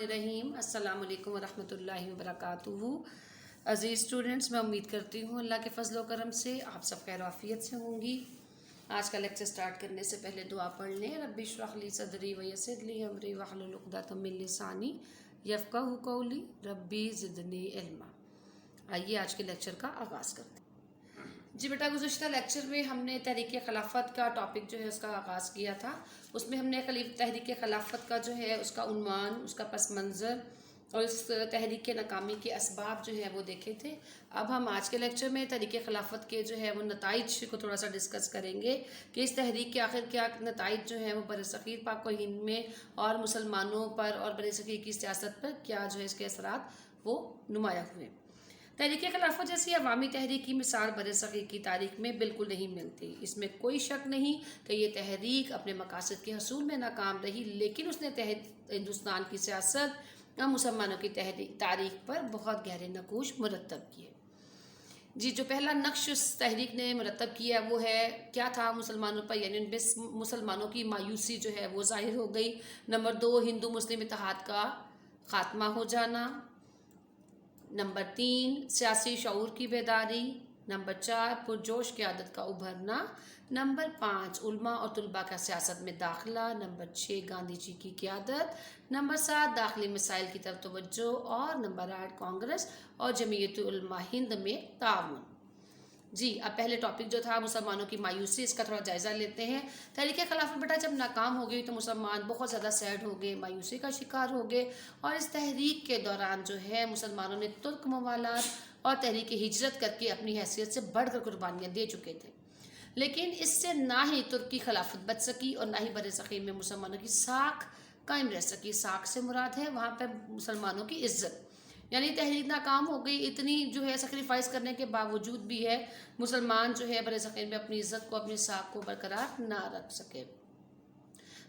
बिस्मिल्लाहिर्रहमानिर्रहीम। अस्सलाम वालेकुम वरहमतुल्लाहि वबरकातुहू। अज़ीज़ स्टूडेंट्स, मैं उम्मीद करती हूँ अल्लाह के फजल व करम से आप सब खैर आफियत से होंगी। आज का लेक्चर स्टार्ट करने से पहले दुआ पढ़ लें। रब्बि इश्रह ली सदरी व यस्सिर ली अमरी वहलुल उक़दतम मिन लिसानी यफ़क़हू क़ौली रब्बी ज़िदनी इल्मा। आइए आज के लेक्चर का आगाज़ करते हैं। जी बेटा, गुज़श्ता लेक्चर में हमने तहरीक खिलाफत का टॉपिक जो है उसका आगाज़ किया था। उसमें हमने तहरीक खिलाफत का जो है उसका उन्वान, उसका पस मंज़र और इस तहरीक के नाकामी के असबाब जो है वो देखे थे। अब हम आज के लेक्चर में तहरीक खिलाफत के जो है वो नताइज को थोड़ा सा डिस्कस करेंगे कि इस तहरीक के आखिर क्या नताइज जो है वो बरसग़ीर पाक व हिंद में और मुसलमानों पर और बरसग़ीर की सियासत पर क्या जो है इसके असरात वो नुमाया हुए। तहरीक खिलाफत जैसी अवामी तहरीक की मिसाल बरसग़ीर की तारीख में बिल्कुल नहीं मिलती। इसमें कोई शक नहीं कि ये तहरीक अपने मकासद के हसूल में नाकाम रही, लेकिन उसने हिंदुस्तान की सियासत और मुसलमानों की तारीख पर बहुत गहरे नकूश मुरतब किए। जी, जो पहला नक्श उस तहरीक ने मुरतब किया वो है क्या था मुसलमानों पर, यानी उनमें मुसलमानों की मायूसी जो है वो ज़ाहिर हो गई। नंबर 2, हिंदू मुस्लिम इत्तेहाद का ख़ात्मा हो जाना। नंबर 3, सियासी शऊर की बेदारी। नंबर 4, पुरजोश क़यादत का उभरना। नंबर 5, उलमा और तुलबा का सियासत में दाखिला। नंबर 6, गांधी जी की क़यादत। नंबर 7, दाखिली मसाइल की तरफ तवज्जो। और नंबर 8, कांग्रेस और जमीयत उलमा हिंद में ताउन। जी, अब पहले टॉपिक जो था मुसलमानों की मायूसी, इसका थोड़ा जायज़ा लेते हैं। तहरीक खिलाफत बेटा जब नाकाम हो गई तो मुसलमान बहुत ज़्यादा सैड हो गए, मायूसी का शिकार हो गए। और इस तहरीक के दौरान जो है मुसलमानों ने तुर्क मवालात और तहरीक हिजरत करके अपनी हैसियत से बढ़कर कुर्बानियाँ दे चुके थे। लेकिन इससे ना ही तुर्क की खिलाफत बच सकी और ना ही बरसग़ीर में मुसलमानों की साख कायम रह सकी। साख से मुराद है वहाँ पर मुसलमानों की इज्जत, यानी तहरीक नाकाम हो गई। इतनी जो है सेक्रीफाइस करने के बावजूद भी है मुसलमान जो है बरसग़ीर में अपनी इज़्ज़त को, अपनी साख को बरकरार ना रख सके।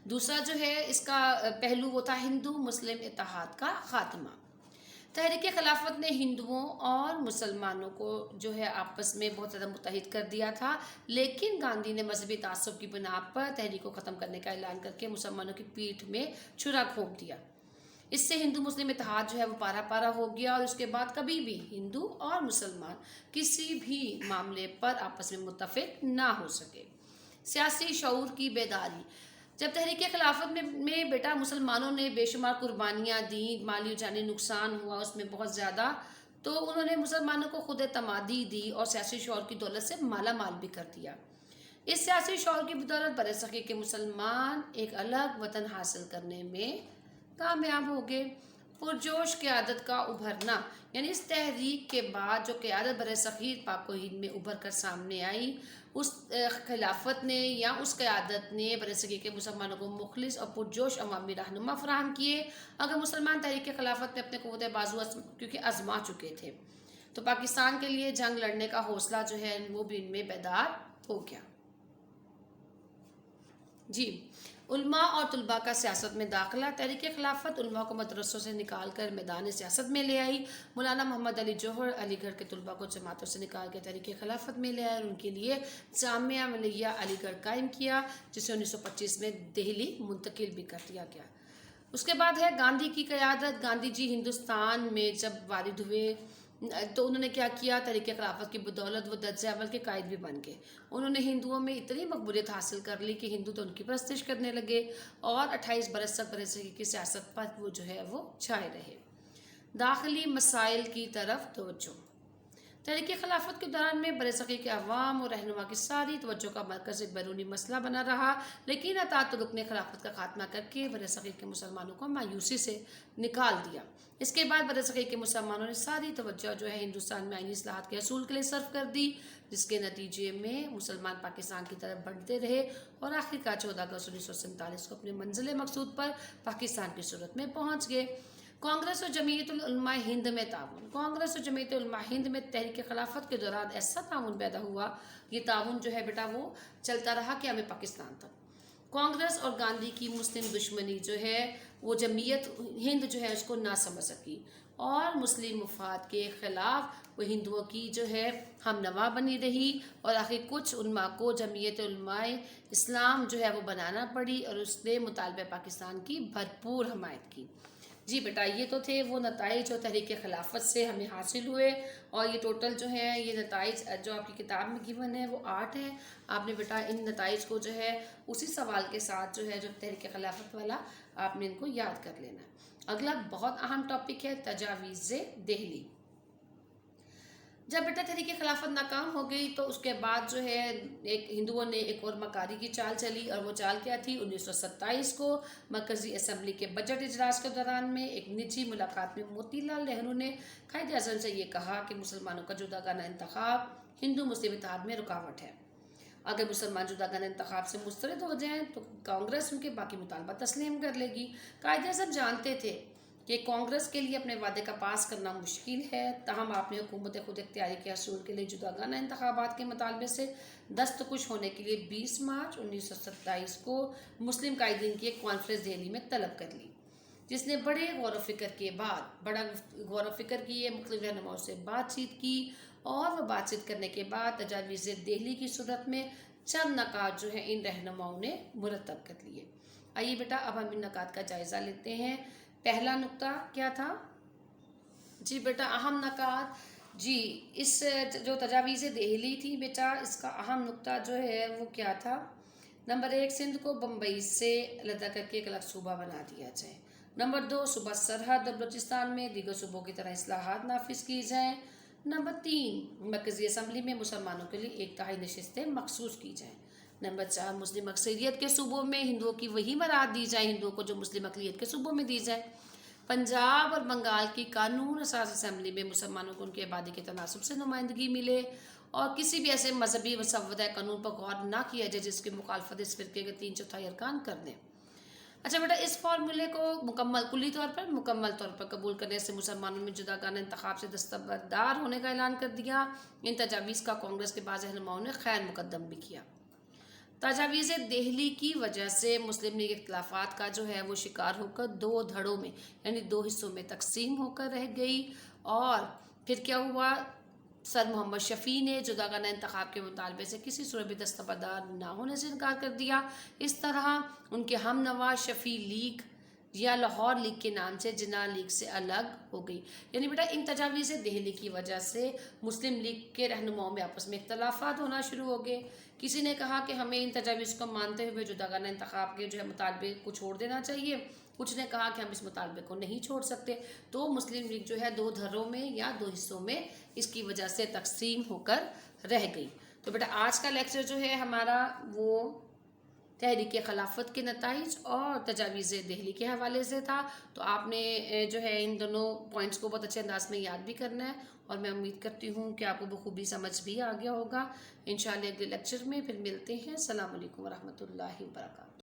दूसरा जो है इसका पहलू वो था हिंदू मुस्लिम इत्तेहाद का ख़ात्मा। तहरीक खिलाफत ने हिंदुओं और मुसलमानों को जो है आपस में बहुत ज़्यादा मुत्तहिद कर दिया था, लेकिन गांधी ने मजहबी तासुब की बिना पर तहरीक को ख़त्म करने का ऐलान करके मुसलमानों की पीठ में छुरा घोंप दिया। इससे हिंदू मुस्लिम इत्तेहाद जो है वो पारा पारा हो गया और उसके बाद कभी भी हिंदू और मुसलमान किसी भी मामले पर आपस में मुत्तफिक ना हो सके। सियासी शऊर की बेदारी। जब तहरीक खिलाफत में बेटा मुसलमानों ने बेशुमार कुर्बानियाँ दी, माली जानी नुकसान हुआ उसमें बहुत ज़्यादा, तो उन्होंने मुसलमानों को खुद तमादी दी और सियासी शऊर की दौलत से माला माल भी कर दिया। इस सियासी शऊर की बदौलत बरसग़ीर के मुसलमान एक अलग वतन हासिल करने में कामयाब हो गए। पुरजोश क़यादत का उभरना, यानी इस तहरीक के बाद जो क़यादत बरसग़ीर पाक व हिंद में उभर कर सामने आई, उस खिलाफत ने या उस क़यादत ने बरसग़ीर के मुसलमानों को मुखलिस और पुरजोश अवामी रहनुमा फराहम किए। अगर मुसलमान तहरीक खिलाफत में अपने क़ुव्वत बाज़ू क्योंकि आजमा चुके थे, तो पाकिस्तान के लिए जंग लड़ने का हौसला जो है वो भी इनमें बेदार हो गया। जी, उलमा और तुलबा का सियासत में दाखिला। तहरीक खिलाफत उलमा को मदरसों से निकाल कर मैदान सियासत में ले आई। मौलाना मोहम्मद अली जौहर अलीगढ़ के तुलबा को जमातों से निकाल कर तहरीक खिलाफत में ले आए और उनके लिए जामिया मिलिया अलीगढ़ कायम किया, जिसे 1925 में दिल्ली मुंतकिल भी कर दिया गया। उसके बाद है गांधी की क़यादत। गांधी जी हिंदुस्तान में जब वारिद हुए तो उन्होंने क्या किया, तहरीक खिलाफत की बदौलत वो दर्जे अव्वल के कायद भी बन गए। उन्होंने हिंदुओं में इतनी मकबूलियत हासिल कर ली कि हिंदू तो उनकी परस्तिश करने लगे और 28 बरस तक बरसग़ीर की सियासत पर वो जो है वो छाए रहे। दाखिली मसाइल की तरफ तवज्जो। तहरीक खिलाफत के दौरान में बरसग़ीर के अवाम और रहनुमा की सारी तवज्जो का मरकज़ एक बैरूनी मसला बना रहा, लेकिन अतातुर्क ने खिलाफत का खात्मा करके बरसग़ीर के मुसलमानों को मायूसी से निकाल दिया। इसके बाद बरसग़ीर के मुसलमानों ने सारी तवज्जो जो है हिंदुस्तान में आईनी इस्लाहात के असूल के लिए सर्फ कर दी, जिसके नतीजे में मुसलमान पाकिस्तान की तरफ बढ़ते रहे और आखिरकार 14 अगस्त 1947 को अपने मंजिल मकसूद पर पाकिस्तान की सूरत में पहुँच गए। कांग्रेस और जमीयत उलमा हिंद में ताउन। कांग्रेस और जमीयत उलमा हिंद में तहरीक खिलाफत के दौरान ऐसा ताउन पैदा हुआ, ये ताउन जो है बेटा वो चलता रहा कि हमें पाकिस्तान तक। कांग्रेस और गांधी की मुस्लिम दुश्मनी जो है वो जमीयत हिंद जो है उसको ना समझ सकी और मुस्लिम मुफाद के ख़िलाफ़ वो हिंदुओं की जो है हमनवा बनी रही और आखिर कुछ उलमा को जमीयत उलमाए इस्लाम जो है वो बनाना पड़ी और उसने मुतालबे पाकिस्तान की भरपूर हमायत की। جی بیٹا یہ تو تھے وہ نتائج جو تحریک خلافت سے ہمیں حاصل ہوئے، اور یہ ٹوٹل جو ہے یہ نتائج جو آپ کی کتاب میں گیون ہے وہ 8 ہیں۔ آپ نے بیٹا ان نتائج کو جو ہے اسی سوال کے ساتھ جو ہے جو تحریک خلافت والا آپ نے ان کو یاد کر لینا ہے۔ اگلا بہت اہم ٹاپک ہے تجاویز دہلی۔ جب بیٹا تحریک خلافت ناکام ہو گئی تو اس کے بعد جو ہے ایک ہندوؤں نے ایک اور مکاری کی چال چلی، اور وہ چال کیا تھی؟ 1927 کو مرکزی اسمبلی کے بجٹ اجلاس کے دوران میں ایک نجی ملاقات میں موتی لال نہرو نے قائد اعظم سے یہ کہا کہ مسلمانوں کا جداگانہ انتخاب ہندو مسلم اتحاد میں رکاوٹ ہے۔ اگر مسلمان جداگانہ انتخاب سے مسترد ہو جائیں تو کانگریس ان کے باقی مطالبہ تسلیم کر لے گی۔ قائد اعظم جانتے تھے کہ کانگریس کے لیے اپنے وعدے کا پاس کرنا مشکل ہے، تاہم آپ نے حکومت خود اختیاری کے حصول کے لیے جداگانہ انتخابات کے مطالبے سے دستخوش ہونے کے لیے 20 مارچ 1927 کو مسلم قائدین کی ایک کانفرنس دہلی میں طلب کر لی، جس نے بڑا غور و فکر کیے، مختلف رہنماؤں سے بات چیت کی، اور وہ بات چیت کرنے کے بعد تجاویز دہلی کی صورت میں چند نکات جو ہیں ان رہنماؤں نے مرتب کر لیے۔ آئیے بیٹا اب ہم ان نکات کا جائزہ لیتے ہیں۔ پہلا نقطہ کیا تھا؟ جی بیٹا اہم نکات، جی اس جو تجاویز دہلی تھی بیٹا اس کا اہم نقطہ جو ہے وہ کیا تھا؟ نمبر 1، سندھ کو بمبئی سے علیحدہ کر کے ایک الگ صوبہ بنا دیا جائے۔ نمبر 2، صوبہ سرحد اور بلوچستان میں دیگر صوبوں کی طرح اصلاحات نافذ کی جائیں۔ نمبر 3، مرکزی اسمبلی میں مسلمانوں کے لیے 1/3 نشستیں مخصوص کی جائیں۔ نمبر 4، مسلم اکثریت کے صوبوں میں ہندوؤں کی وہی مراد دی جائیں ہندوؤں کو جو مسلم اقلیت کے صوبوں میں دی جائے۔ پنجاب اور بنگال کی قانون اساس اسمبلی میں مسلمانوں کو ان کی آبادی کے تناسب سے نمائندگی ملے، اور کسی بھی ایسے مذہبی مسودہ قانون پر غور نہ کیا جائے جس کی مخالفت اس فرقے کے 3/4 ارکان کر دیں۔ اچھا بیٹا اس فارمولے کو کلی طور پر مکمل طور پر قبول کرنے سے مسلمانوں میں جداگانہ انتخاب سے دستبردار ہونے کا اعلان کر دیا۔ ان تجاویز کا کانگریس کے بعض رہنماؤں نے خیر مقدم بھی کیا۔ تجاویز دہلی کی وجہ سے مسلم لیگ اختلافات کا جو ہے وہ شکار ہو کر 2 دھڑوں میں یعنی 2 حصوں میں تقسیم ہو کر رہ گئی، اور پھر کیا ہوا؟ سر محمد شفیع نے جداگانہ انتخاب کے مطالبے سے کسی صورت بھی دستبردار نہ ہونے سے انکار کر دیا۔ اس طرح ان کے ہم نوا شفیع لیگ یا لاہور لیگ کے نام سے جناح لیگ سے الگ ہو گئی۔ یعنی بیٹا ان تجاویز دہلی کی وجہ سے مسلم لیگ کے رہنماؤں میں آپس میں اختلافات ہونا شروع ہو گئے۔ کسی نے کہا کہ ہمیں ان تجاویز کو مانتے ہوئے جداگانہ انتخاب کے جو ہے مطالبے کو چھوڑ دینا چاہیے، کچھ نے کہا کہ ہم اس مطالبے کو نہیں چھوڑ سکتے۔ تو مسلم لیگ جو ہے 2 دھڑوں میں یا 2 حصوں میں اس کی وجہ سے تقسیم ہو کر رہ گئی۔ تو بیٹا آج کا لیکچر جو ہے ہمارا وہ تحریک خلافت کے نتائج اور تجاویز دہلی کے حوالے سے تھا۔ تو آپ نے جو ہے ان دونوں پوائنٹس کو بہت اچھے انداز میں یاد بھی کرنا ہے، اور میں امید کرتی ہوں کہ آپ کو بخوبی سمجھ بھی آ گیا ہوگا۔ انشاءاللہ اگلے لیکچر میں پھر ملتے ہیں۔ السلام علیکم ورحمۃ اللہ وبرکاتہ۔